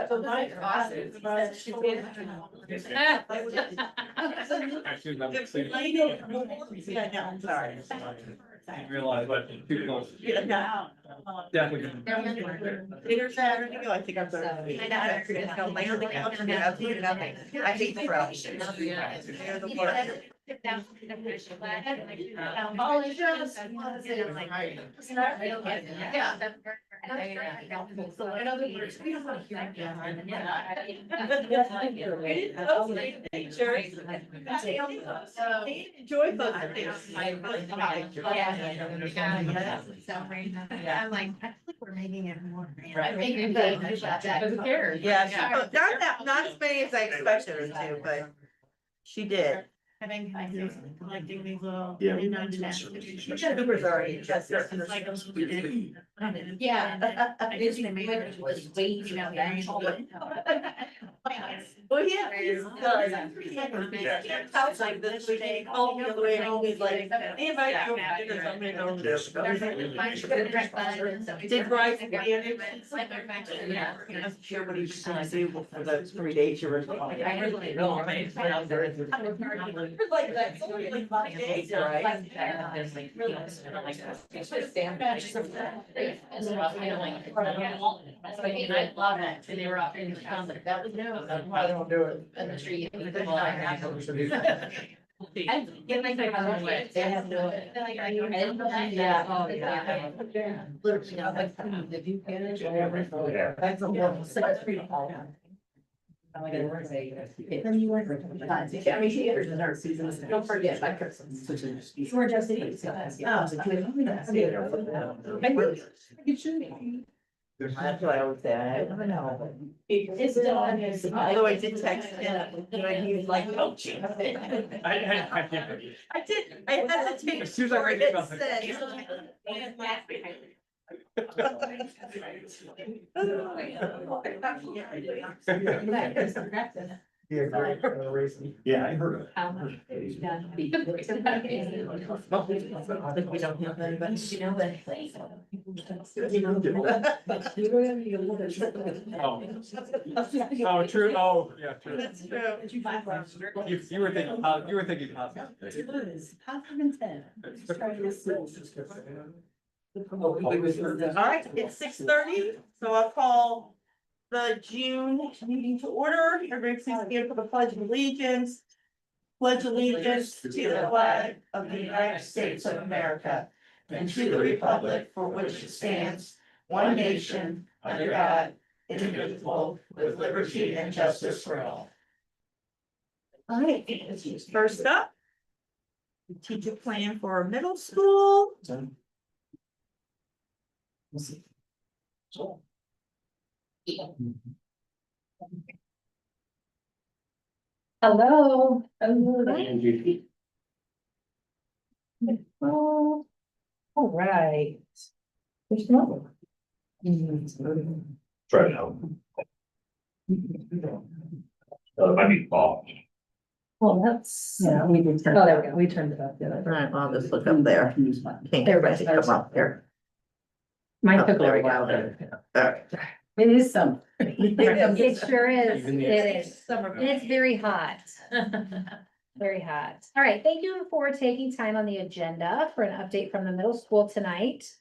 So my classes, she did. Actually, Yeah, no, I'm sorry. I realize, but too close. Yeah, no. Definitely. Bigger Saturday, I think I'm sorry. I know, I'm gonna go later the couch, yeah, I'm doing nothing. I hate the crowd. They're the worst. So in other words, we don't want to hear Enjoy both. I'm like, I think we're making it more. Who cares? Yeah, not that, not as many as I expected her to, but she did. Having collecting these little. Yeah. Cooper's already just. Yeah. I just remember it was waiting, you know, Well, yeah. House like this, we take all the way home, he's like, anybody go for dinner, so I'm gonna go over there. Did Bryce manage? I'm not sure what he was gonna do for those 3 days you were. I really don't. Like that, only like 5 days, right? I love it, and they were up in the comment, that was no. I don't do it. And the tree. Yeah. They have no. Yeah, oh, yeah. Literally, I was like, did you finish or whatever? That's a little. Then you were. I mean, theaters in our seasons, don't forget, my Christmas. We're just. That's what I would say, I don't know. It's still on his. Although I did text him, you know, he was like, oh, gee. I did, I hesitated. As soon as I read it it, Yeah, great, yeah, I heard of it. How much? I think we don't have anybody. You know, but. Oh, true, oh, yeah, true. That's true. You were thinking, you were thinking positive. All right, it's 6:30, so I'll call the June meeting to order. Everybody please stand for the pledge of allegiance. Pledge allegiance to the flag of the United States of America and to the republic for which it stands, one nation, under God, indivisible, with liberty and justice for all. All right, first up, the teacher plan for middle school. Hello. All right. There's no. Try it out. I mean, Paul. Well, that's. Yeah, we did. Oh, there we go. We turned it up. All right, well, I'll just look up there. Can't Everybody come up there. Mine Oh, took a there we little go. while. All right. It is some. It sure is. Even the- It is. Summer. And it's very hot. Very hot. All right, thank you for taking time on the agenda for an update from the middle school tonight.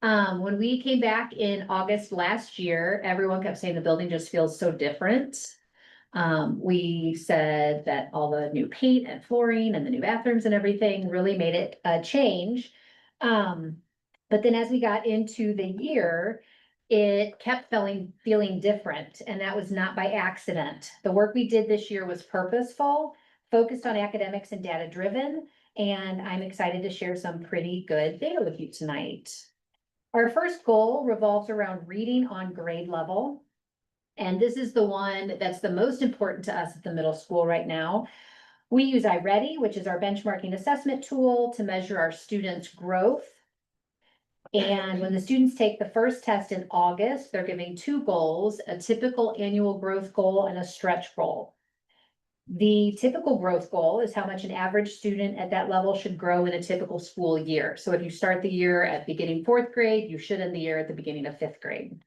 When we came back in August last year, everyone kept saying the building just feels so different. We said that all the new paint and flooring and the new bathrooms and everything really made it a change. But then as we got into the year, it kept feeling different, and that was not by accident. The work we did this year was purposeful, focused on academics and data driven, and I'm excited to share some pretty good data with you tonight. Our first goal revolves around reading on grade level. And this is the one that's the most important to us at the middle school right now. We use iReady, which is our benchmarking assessment tool to measure our students' growth. And when the students take the first test in August, they're giving 2 goals, a typical annual growth goal and a stretch goal. The typical growth goal is how much an average student at that level should grow in a typical school year. So if you start the year at beginning 4th grade, you should end the year at the beginning of 5th grade.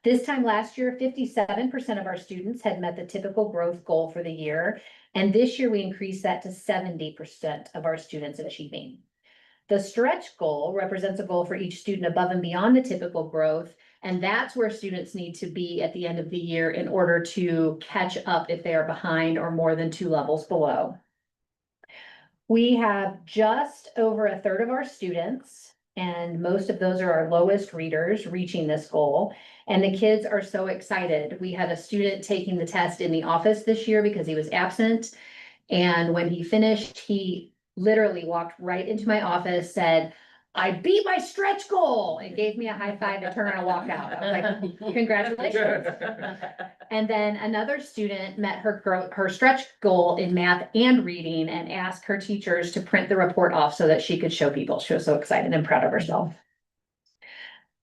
This time last year, 57% of our students had met the typical growth goal for the year. And this year we increased that to 70% of our students achieving. The stretch goal represents a goal for each student above and beyond the typical growth. And that's where students need to be at the end of the year in order to catch up if they are behind or more than 2 levels below. We have just over a third of our students, and most of those are our lowest readers, reaching this goal. And the kids are so excited. We had a student taking the test in the office this year because he was absent. And when he finished, he literally walked right into my office, said, "I beat my stretch goal," and gave me a high five to turn and walk out. I was like, congratulations. And then another student met her stretch goal in math and reading and asked her teachers to print the report off so that she could show people. She was so excited and proud of herself.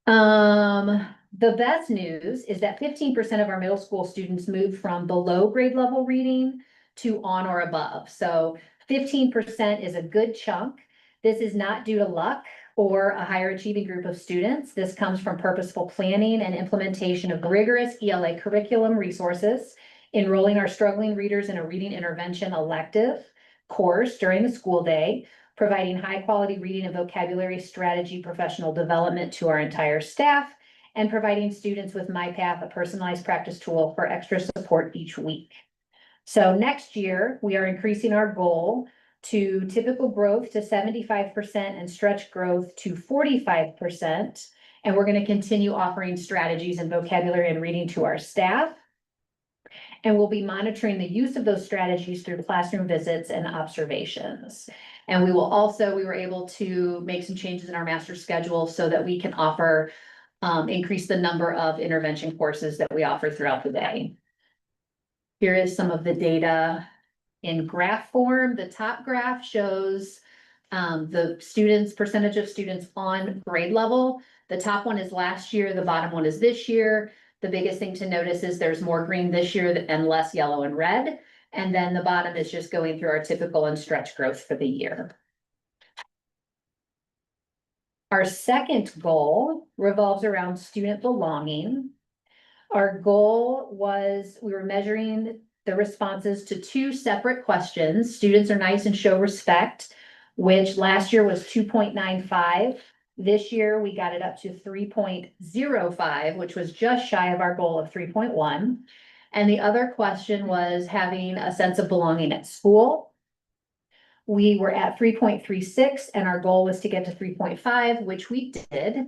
The best news is that 15% of our middle school students moved from below grade level reading to on or above. So 15% is a good chunk. This is not due to luck or a higher achieving group of students. This comes from purposeful planning and implementation of rigorous ELA curriculum resources, enrolling our struggling readers in a reading intervention elective course during the school day, providing high quality reading and vocabulary strategy professional development to our entire staff, and providing students with MyPath, a personalized practice tool for extra support each week. So next year, we are increasing our goal to typical growth to 75% and stretch growth to 45%. And we're going to continue offering strategies and vocabulary and reading to our staff. And we'll be monitoring the use of those strategies through classroom visits and observations. And we were able to make some changes in our master schedule so that we can offer, increase the number of intervention courses that we offer throughout the day. Here is some of the data in graph form. The top graph shows the percentage of students on grade level. The top one is last year, the bottom one is this year. The biggest thing to notice is there's more green this year and less yellow and red. And then the bottom is just going through our typical and stretch growth for the year. Our second goal revolves around student belonging. Our goal was, we were measuring the responses to 2 separate questions. Students are nice and show respect, which last year was 2.95. This year, we got it up to 3.05, which was just shy of our goal of 3.1. And the other question was having a sense of belonging at school. We were at 3.36 and our goal was to get to 3.5, which we did.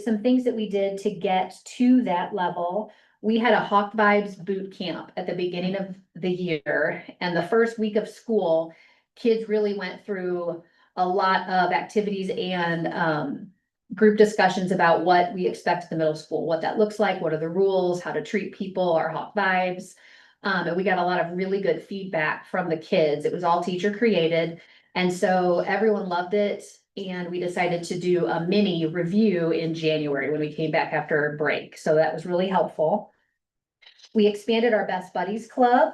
Some things that we did to get to that level, we had a Hawk Vibes boot camp at the beginning of the year. And the first week of school, kids really went through a lot of activities and group discussions about what we expect at the middle school, what that looks like, what are the rules, how to treat people, our Hawk Vibes. And we got a lot of really good feedback from the kids. It was all teacher created. And so everyone loved it. And we decided to do a mini review in January when we came back after a break. So that was really helpful. We expanded our Best Buddies Club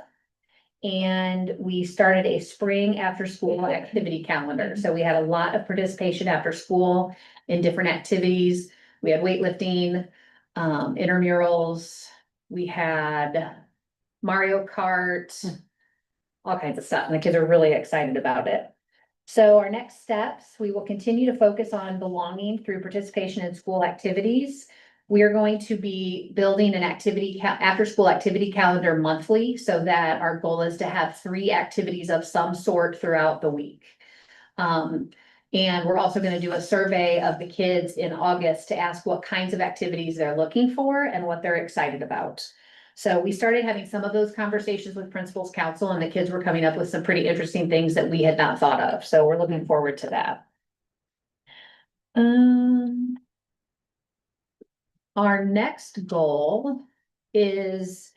and we started a spring after school activity calendar. So we had a lot of participation after school in different activities. We had weightlifting, intramurals, we had Mario Kart, all kinds of stuff. And the kids are really excited about it. So our next steps, we will continue to focus on belonging through participation in school activities. We are going to be building an after school activity calendar monthly so that our goal is to have 3 activities of some sort throughout the week. And we're also going to do a survey of the kids in August to ask what kinds of activities they're looking for and what they're excited about. So we started having some of those conversations with principals council and the kids were coming up with some pretty interesting things that we had not thought of. So we're looking forward to that. Our next goal is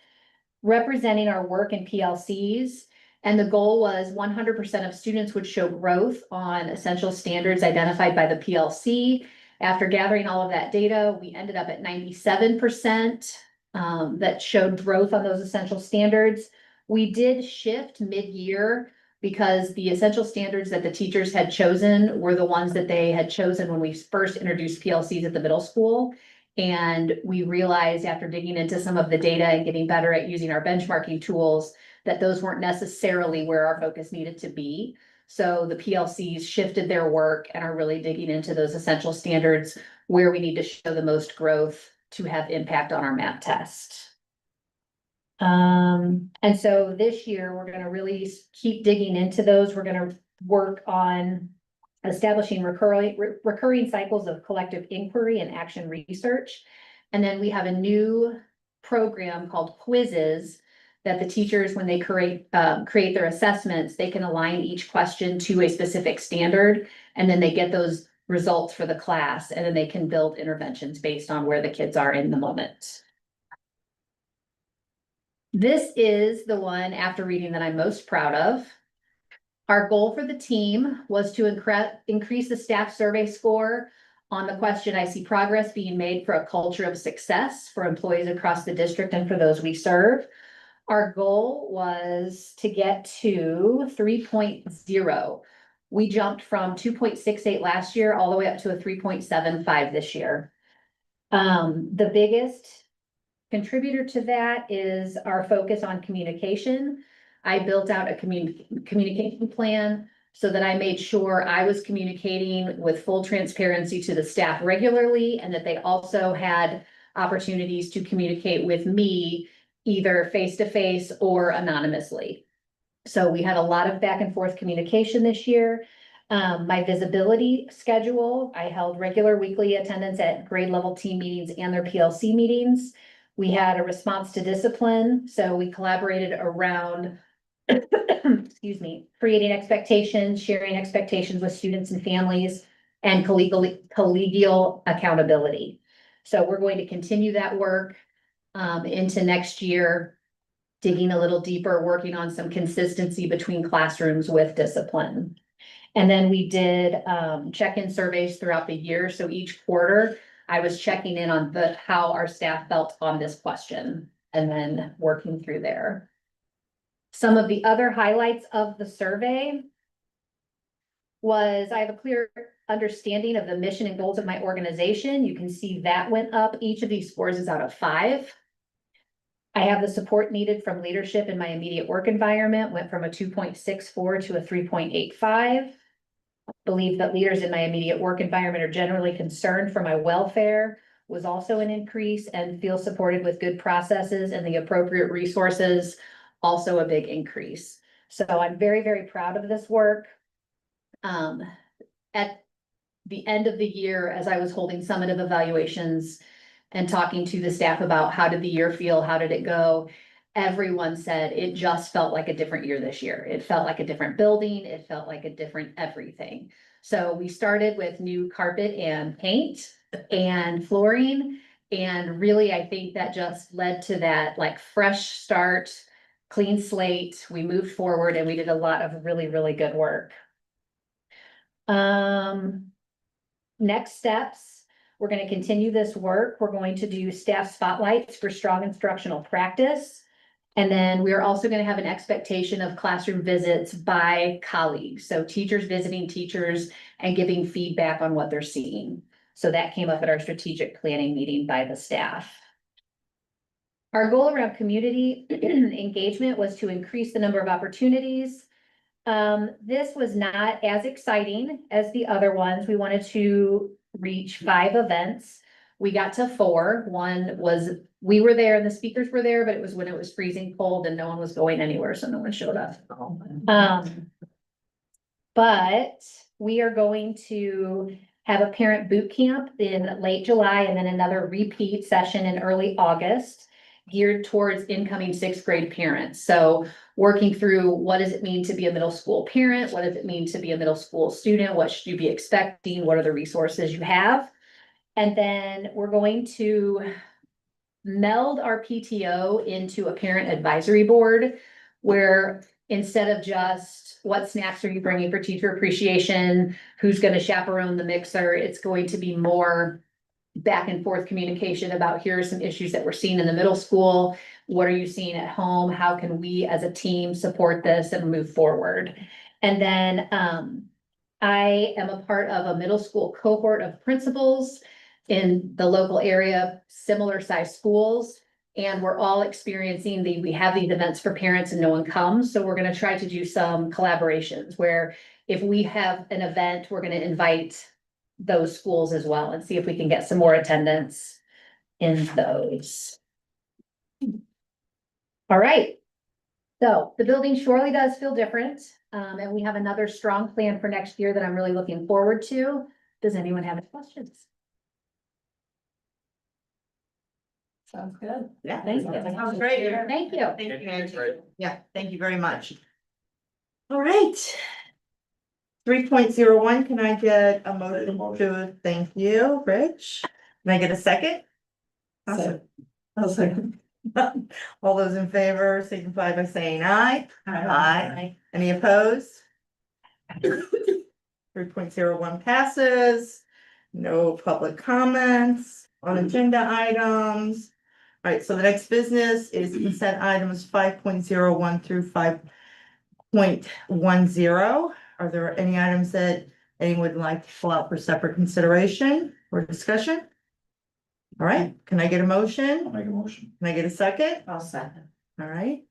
representing our work in PLCs. And the goal was 100% of students would show growth on essential standards identified by the PLC. After gathering all of that data, we ended up at 97%. That showed growth on those essential standards. We did shift mid-year because the essential standards that the teachers had chosen were the ones that they had chosen when we first introduced PLCs at the middle school. And we realized after digging into some of the data and getting better at using our benchmarking tools, that those weren't necessarily where our focus needed to be. So the PLCs shifted their work and are really digging into those essential standards where we need to show the most growth to have impact on our MAP test. And so this year, we're gonna really keep digging into those. We're gonna work on establishing recurring cycles of collective inquiry and action research. And then we have a new program called quizzes that the teachers, when they create their assessments, they can align each question to a specific standard. And then they get those results for the class, and then they can build interventions based on where the kids are in the moment. This is the one, after reading, that I'm most proud of. Our goal for the team was to increase the staff survey score on the question, I see progress being made for a culture of success for employees across the district and for those we serve. Our goal was to get to 3.0. We jumped from 2.68 last year all the way up to a 3.75 this year. The biggest contributor to that is our focus on communication. I built out a communication plan so that I made sure I was communicating with full transparency to the staff regularly, and that they also had opportunities to communicate with me either face-to-face or anonymously. So we had a lot of back and forth communication this year. My visibility schedule, I held regular weekly attendance at grade level team meetings and their PLC meetings. We had a response to discipline, so we collaborated around, excuse me, creating expectations, sharing expectations with students and families, and collegial accountability. So we're going to continue that work into next year, digging a little deeper, working on some consistency between classrooms with discipline. And then we did check-in surveys throughout the year. So each quarter, I was checking in on how our staff felt on this question and then working through there. Some of the other highlights of the survey was I have a clear understanding of the mission and goals of my organization. You can see that went up. Each of these scores is out of 5. I have the support needed from leadership in my immediate work environment, went from a 2.64 to a 3.85. Believe that leaders in my immediate work environment are generally concerned for my welfare, was also an increase, and feel supported with good processes and the appropriate resources, also a big increase. So I'm very, very proud of this work. At the end of the year, as I was holding summative evaluations and talking to the staff about how did the year feel, how did it go, everyone said it just felt like a different year this year. It felt like a different building. It felt like a different everything. So we started with new carpet and paint and flooring. And really, I think that just led to that like fresh start, clean slate. We moved forward and we did a lot of really, really good work. Next steps, we're going to continue this work. We're going to do staff spotlights for strong instructional practice. And then we are also going to have an expectation of classroom visits by colleagues. So teachers visiting teachers and giving feedback on what they're seeing. So that came up at our strategic planning meeting by the staff. Our goal around community engagement was to increase the number of opportunities. This was not as exciting as the other ones. We wanted to reach 5 events. We got to 4. One was, we were there and the speakers were there, but it was when it was freezing cold and no one was going anywhere, so no one showed up. But we are going to have a parent boot camp in late July and then another repeat session in early August geared towards incoming 6th grade parents. So working through what does it mean to be a middle school parent? What does it mean to be a middle school student? What should you be expecting? What are the resources you have? And then we're going to meld our PTO into a parent advisory board where instead of just what snacks are you bringing for teacher appreciation, who's going to chaperone the mixer, it's going to be more back and forth communication about here are some issues that we're seeing in the middle school. What are you seeing at home? How can we as a team support this and move forward? And then I am a part of a middle school cohort of principals in the local area, similar sized schools. And we're all experiencing we have these events for parents and no one comes, so we're gonna try to do some collaborations where if we have an event, we're gonna invite those schools as well and see if we can get some more attendance in those. All right. So the building surely does feel different, and we have another strong plan for next year that I'm really looking forward to. Does anyone have any questions? Sounds good. Yeah. Thank you. That sounds great. Thank you. Thank you, Angie. Great. Yeah, thank you very much. All right. 3.01, can I get a motion to, thank you, Rich? Can I get a second? I'll second. All those in favor signify by saying aye. Aye. Any opposed? 3.01 passes. No public comments on agenda items. All right, so the next business is consent items 5.01 through 5.10. Are there any items that anyone would like to pull out for separate consideration or discussion? All right, can I get a motion? I'll make a motion. Can I get a second? I'll second. All right.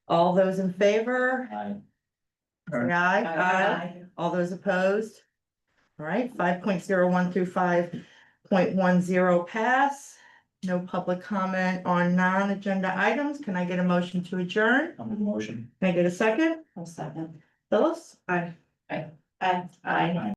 All those in favor? Aye. Say aye. All those opposed? All right, 5.01 through 5.10 pass. No public comment on non-agenda items. Can I get a motion to adjourn? I'll make a motion. Can I get a second? I'll second. Phyllis? Aye. Aye.